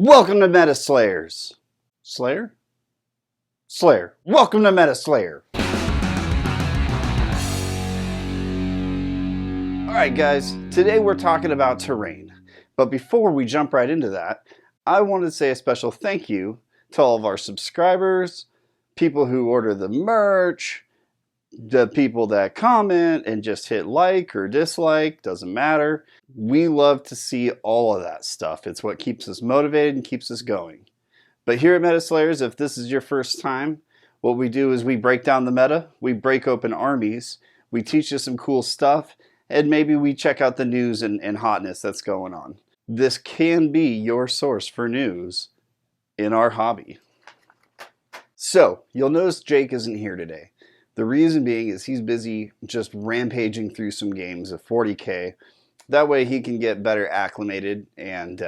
Welcome to Meta Slayers. Slayer? Slayer. Welcome to Meta Slayer. Alright guys, today we're talking about terrain. But before we jump right into that, I wanted to say a special thank you to all of our subscribers, people who order the merch, the people that comment and just hit like or dislike, doesn't matter. We love to see all of that stuff. It's what keeps us motivated and keeps us going. But here at Meta Slayers, if this is your first time, what we do is we break down the meta, we break open armies, we teach you some cool stuff, and maybe we check out the news and hotness that's going on. This can be your source for news in our hobby. So, you'll notice Jake isn't here today. The reason being is he's busy just rampaging through some games of 40k. That way he can get better acclimated and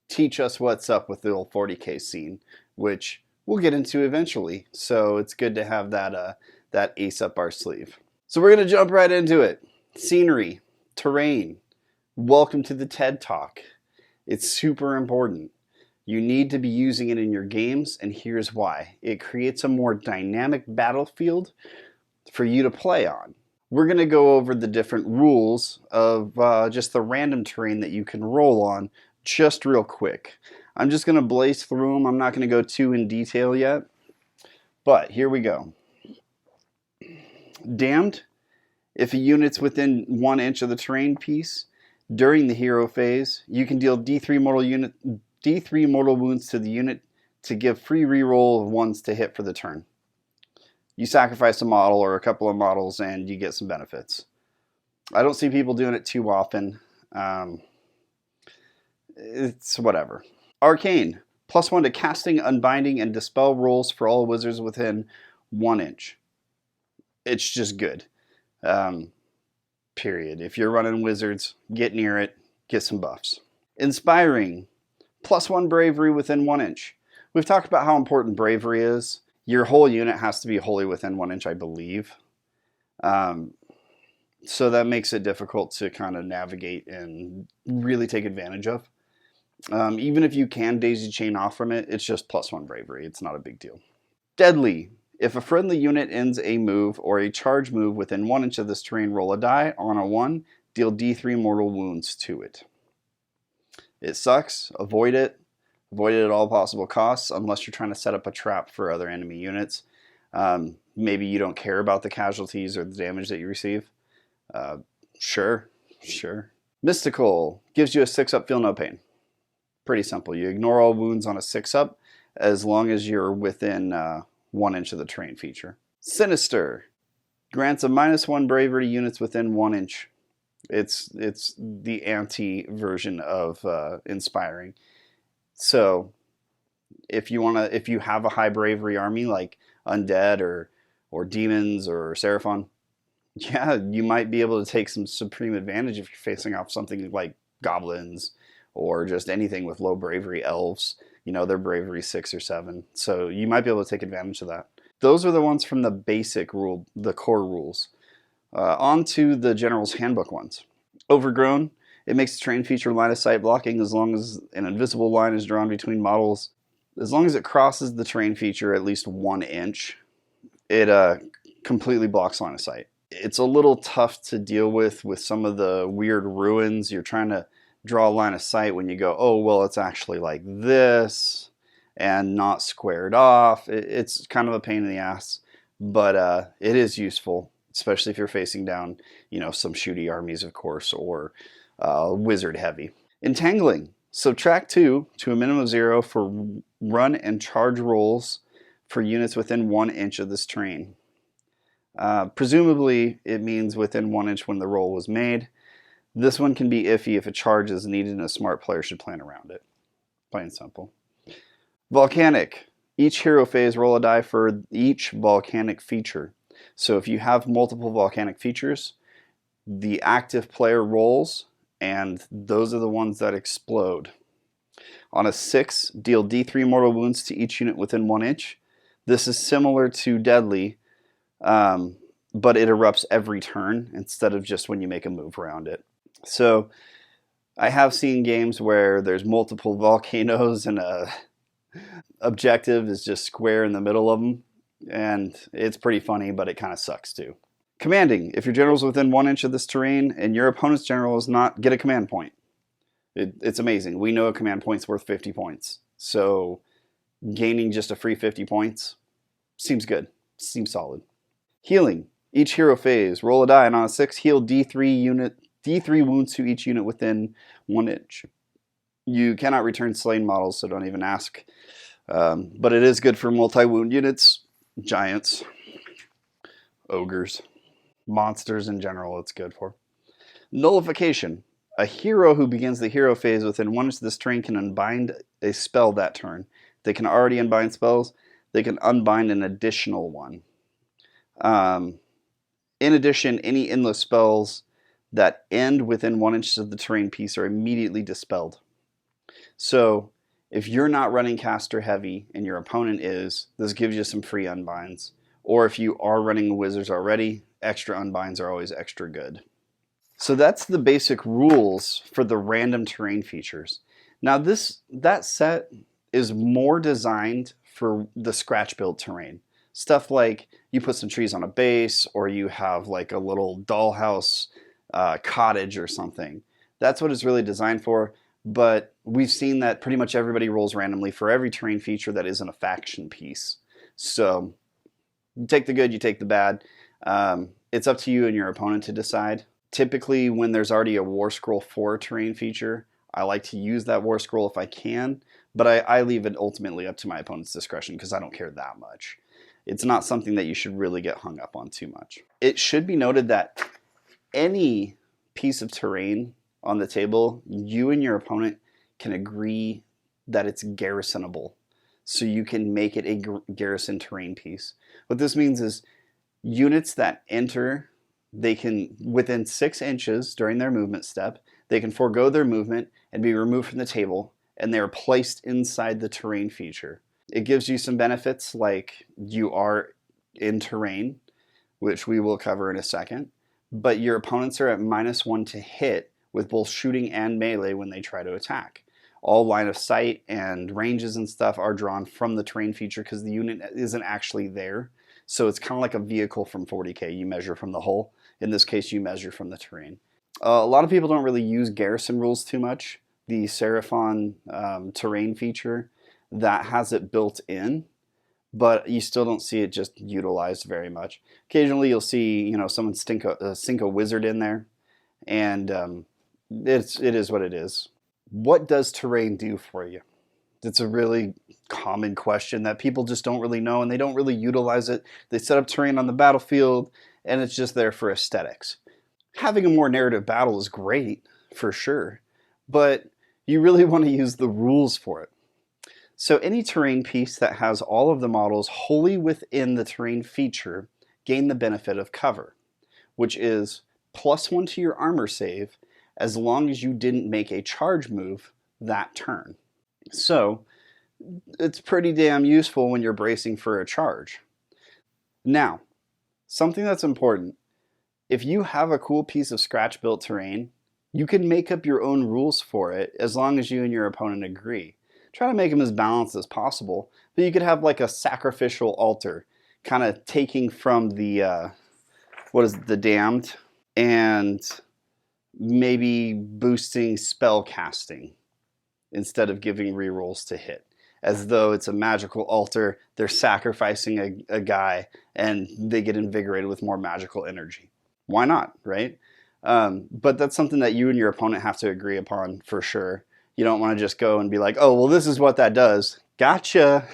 teach us what's up with the old 40k scene, which we'll get into eventually. So it's good to have that ace up our sleeve. So we're going to jump right into it. Scenery, terrain. Welcome to the TED Talk. It's super important. You need to be using it in your games, and here's why. It creates a more dynamic battlefield for you to play on. We're going to go over the different rules of just the random terrain that you can roll on just real quick. I'm just going to blaze through them. I'm not going to go too in detail yet, but here we go. Damned. If a unit's within 1 inch of the terrain piece during the hero phase, you can deal D3 mortal wounds to the unit to give free reroll of 1s to hit for the turn. You sacrifice a model or a couple of models and you get some benefits. I don't see people doing it too often. It's whatever. Arcane. +1 to casting, unbinding, and dispel rolls for all wizards within 1 inch. It's just good. Period. If you're running wizards, get near it, get some buffs. Inspiring. +1 bravery within 1 inch. We've talked about how important bravery is. Your whole unit has to be wholly within 1 inch, I believe. So that makes it difficult to kind of navigate and really take advantage of. Even if you can daisy chain off from it, it's just +1 bravery. It's not a big deal. Deadly. If a friendly unit ends a move or a charge move within 1 inch of this terrain, roll a die. On a 1, deal D3 mortal wounds to it. It sucks. Avoid it. Avoid it at all possible costs unless you're trying to set up a trap for other enemy units. Maybe you don't care about the casualties or the damage that you receive. Sure. Mystical gives you a 6-up, feel no pain. Pretty simple. You ignore all wounds on a 6-up as long as you're within 1 inch of the terrain feature. Sinister grants a -1 bravery to units within 1 inch. It's the anti-version of inspiring. So if you have a high bravery army like undead or demons or Seraphon, yeah, you might be able to take some supreme advantage if you're facing off something like goblins or just anything with low bravery. Elves, they're bravery 6 or 7. So you might be able to take advantage of that. Those are the ones from the basic rule, the core rules. On to the General's Handbook ones. Overgrown. It makes the terrain feature line of sight blocking as long as an invisible line is drawn between models. As long as it crosses the terrain feature at least 1 inch, it completely blocks line of sight. It's a little tough to deal with some of the weird ruins. You're trying to draw a line of sight when you go, oh, well, it's actually like this and not squared off. It's kind of a pain in the ass, but it is useful, especially if you're facing down, some shooty armies, of course, or wizard heavy. Entangling. Subtract 2 to a minimum of 0 for run and charge rolls for units within 1 inch of this terrain. Presumably, it means within 1 inch when the roll was made. This one can be iffy if a charge is needed and a smart player should plan around it. Plain and simple. Volcanic. Each hero phase, roll a die for each volcanic feature. So if you have multiple volcanic features, the active player rolls, and those are the ones that explode. On a 6, deal D3 mortal wounds to each unit within 1 inch. This is similar to Deadly, but it erupts every turn instead of just when you make a move around it. So I have seen games where there's multiple volcanoes and a objective is just square in the middle of them, and it's pretty funny, but it kind of sucks too. Commanding. If your general is within 1 inch of this terrain and your opponent's general is not, get a command point. It's amazing. We know a command point's worth 50 points. So gaining just a free 50 points seems good. Seems solid. Healing. Each hero phase, roll a die, and on a 6, heal D3 wounds to each unit within 1 inch. You cannot return slain models, so don't even ask. But it is good for multi-wound units, giants, ogres, monsters in general it's good for. Nullification. A hero who begins the hero phase within 1 inch of this terrain can unbind a spell that turn. They can already unbind spells. They can unbind an additional one. In addition, any endless spells that end within 1 inch of the terrain piece are immediately dispelled. So if you're not running caster heavy and your opponent is, this gives you some free unbinds. Or if you are running wizards already, extra unbinds are always extra good. So that's the basic rules for the random terrain features. Now that set is more designed for the scratch build terrain. Stuff like you put some trees on a base, or you have like a little dollhouse cottage or something. That's what it's really designed for. But we've seen that pretty much everybody rolls randomly for every terrain feature that isn't a faction piece. So you take the good, you take the bad. It's up to you and your opponent to decide. Typically, when there's already a War Scroll for a terrain feature, I like to use that War Scroll if I can, but I leave it ultimately up to my opponent's discretion because I don't care that much. It's not something that you should really get hung up on too much. It should be noted that any piece of terrain on the table, you and your opponent can agree that it's garrisonable. So you can make it a garrison terrain piece. What this means is units that enter, they can, within 6 inches during their movement step, they can forego their movement and be removed from the table, and they are placed inside the terrain feature. It gives you some benefits like you are in terrain, which we will cover in a second, but your opponents are at -1 to hit with both shooting and melee when they try to attack. All line of sight and ranges and stuff are drawn from the terrain feature because the unit isn't actually there. So it's kind of like a vehicle from 40k. You measure from the hull. In this case, you measure from the terrain. A lot of people don't really use garrison rules too much. The Seraphon terrain feature, that has it built in, but you still don't see it just utilized very much. Occasionally you'll see, someone sink a wizard in there, and it is what it is. What does terrain do for you? It's a really common question that people just don't really know, and they don't really utilize it. They set up terrain on the battlefield, and it's just there for aesthetics. Having a more narrative battle is great, for sure, but you really want to use the rules for it. So any terrain piece that has all of the models wholly within the terrain feature gain the benefit of cover, which is +1 to your armor save as long as you didn't make a charge move that turn. So it's pretty damn useful when you're bracing for a charge. Now, something that's important, if you have a cool piece of scratch built terrain, you can make up your own rules for it as long as you and your opponent agree. Try to make them as balanced as possible, but you could have like a sacrificial altar, kind of taking from the, the damned, and maybe boosting spell casting instead of giving rerolls to hit. As though it's a magical altar, they're sacrificing a guy and they get invigorated with more magical energy. Why not, right? But that's something that you and your opponent have to agree upon for sure. You don't want to just go and be like, oh, well, this is what that does. Gotcha.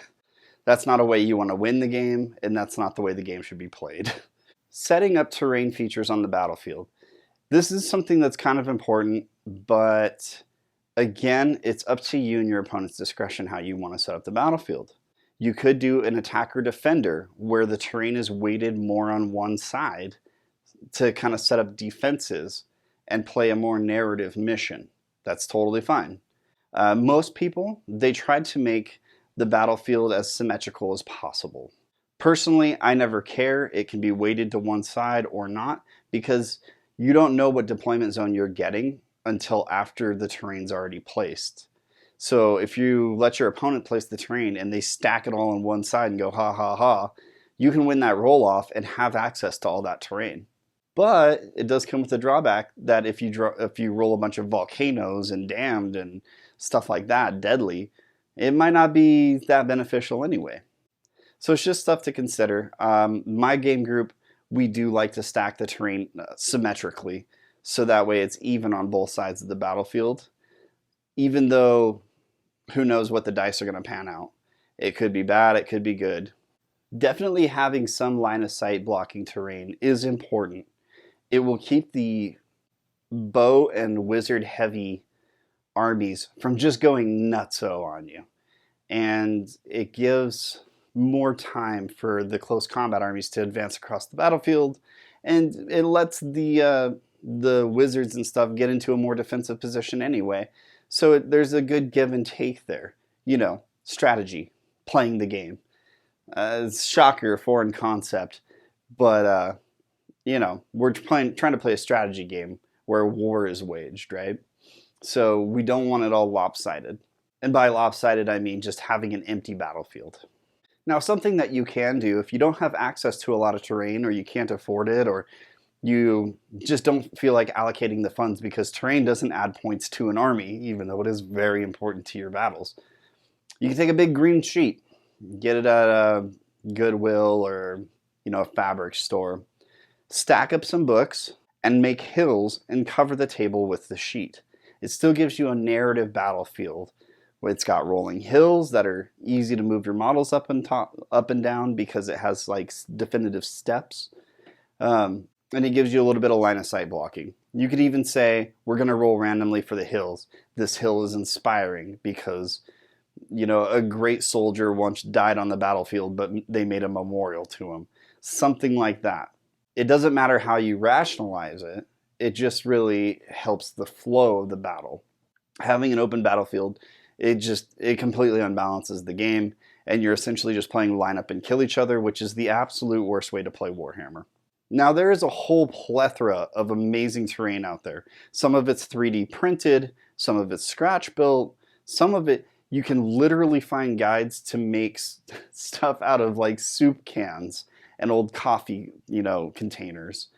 That's not a way you want to win the game, and that's not the way the game should be played. Setting up terrain features on the battlefield. This is something that's kind of important, but again, it's up to you and your opponent's discretion how you want to set up the battlefield. You could do an attacker-defender where the terrain is weighted more on one side to kind of set up defenses and play a more narrative mission. That's totally fine. Most people, they tried to make the battlefield as symmetrical as possible. Personally, I never care. It can be weighted to one side or not because you don't know what deployment zone you're getting until after the terrain's already placed. So if you let your opponent place the terrain and they stack it all on one side and go ha ha ha, you can win that roll off and have access to all that terrain. But it does come with a drawback that if you roll a bunch of volcanoes and damned and stuff like that, deadly, it might not be that beneficial anyway. So it's just stuff to consider. My game group, we do like to stack the terrain symmetrically, so that way it's even on both sides of the battlefield. Even though who knows what the dice are going to pan out. It could be bad, it could be good. Definitely having some line of sight blocking terrain is important. It will keep the bow and wizard heavy armies from just going nutso on you. And it gives more time for the close combat armies to advance across the battlefield, and it lets the wizards and stuff get into a more defensive position anyway. So there's a good give and take there. You know, strategy, playing the game. It's shocker, foreign concept, but you know, we're trying to play a strategy game where war is waged, right? So we don't want it all lopsided. And by lopsided, I mean just having an empty battlefield. Now, something that you can do if you don't have access to a lot of terrain, or you can't afford it, or you just don't feel like allocating the funds because terrain doesn't add points to an army, even though it is very important to your battles. You can take a big green sheet, get it at a Goodwill or, you know, a fabric store, stack up some books, and make hills and cover the table with the sheet. It still gives you a narrative battlefield. It's got rolling hills that are easy to move your models up and down because it has like definitive steps. And it gives you a little bit of line of sight blocking. You could even say, we're going to roll randomly for the hills. This hill is inspiring because, you know, a great soldier once died on the battlefield, but they made a memorial to him. Something like that. It doesn't matter how you rationalize it. It just really helps the flow of the battle. Having an open battlefield, it completely unbalances the game, and you're essentially just playing line up and kill each other, which is the absolute worst way to play Warhammer. Now, there is a whole plethora of amazing terrain out there. Some of it's 3D printed, some of it's scratch built, some of it you can literally find guides to make stuff out of like soup cans and old coffee, you know, containers.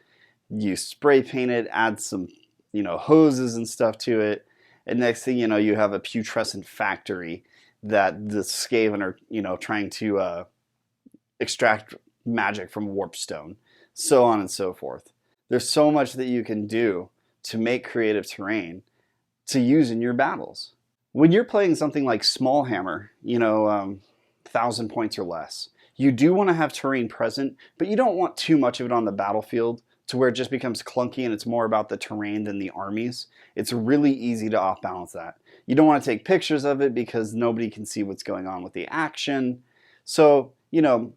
You spray paint it, add some, you know, hoses and stuff to it, and next thing you know, you have a putrescent factory that the Skaven are, you know, trying to extract magic from warpstone. So on and so forth. There's so much that you can do to make creative terrain to use in your battles. When you're playing something like Small Hammer, you know, 1,000 points or less, you do want to have terrain present, but you don't want too much of it on the battlefield to where it just becomes clunky and it's more about the terrain than the armies. It's really easy to off-balance that. You don't want to take pictures of it because nobody can see what's going on with the action. So, you know,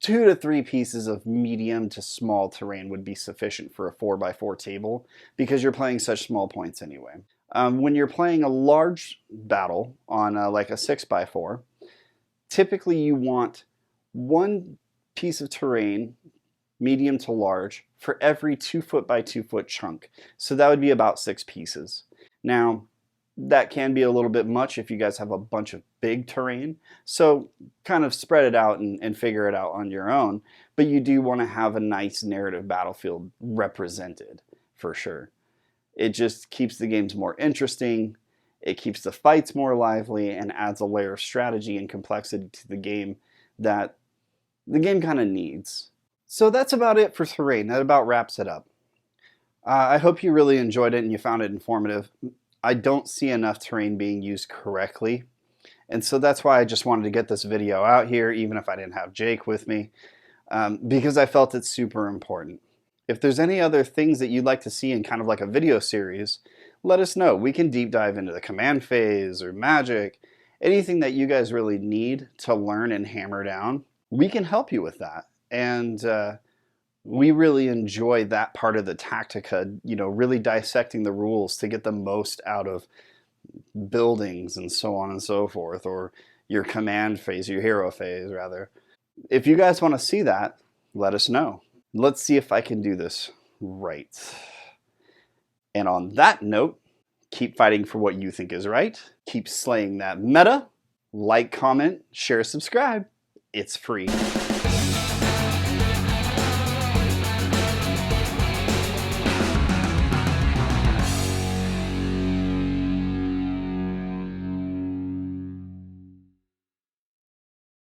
2 to 3 pieces of medium to small terrain would be sufficient for a 4x4 table because you're playing such small points anyway. When you're playing a large battle on like a 6x4, typically you want 1 piece of terrain, medium to large, for every 2 foot by 2 foot chunk. So that would be about 6 pieces. Now, that can be a little bit much if you guys have a bunch of big terrain. So kind of spread it out and figure it out on your own. But you do want to have a nice narrative battlefield represented, for sure. It just keeps the games more interesting. It keeps the fights more lively and adds a layer of strategy and complexity to the game that the game kind of needs. So that's about it for terrain. That about wraps it up. I hope you really enjoyed it and you found it informative. I don't see enough terrain being used correctly, and so that's why I just wanted to get this video out here, even if I didn't have Jake with me, because I felt it's super important. If there's any other things that you'd like to see in kind of like a video series, let us know. We can deep dive into the command phase or magic, anything that you guys really need to learn and hammer down. We can help you with that, and we really enjoy that part of the Tactica, you know, really dissecting the rules to get the most out of buildings and so on and so forth, or your command phase, your hero phase, rather. If you guys want to see that, let us know. Let's see if I can do this right. And on that note, keep fighting for what you think is right. Keep slaying that meta. Like, comment, share, subscribe. It's free.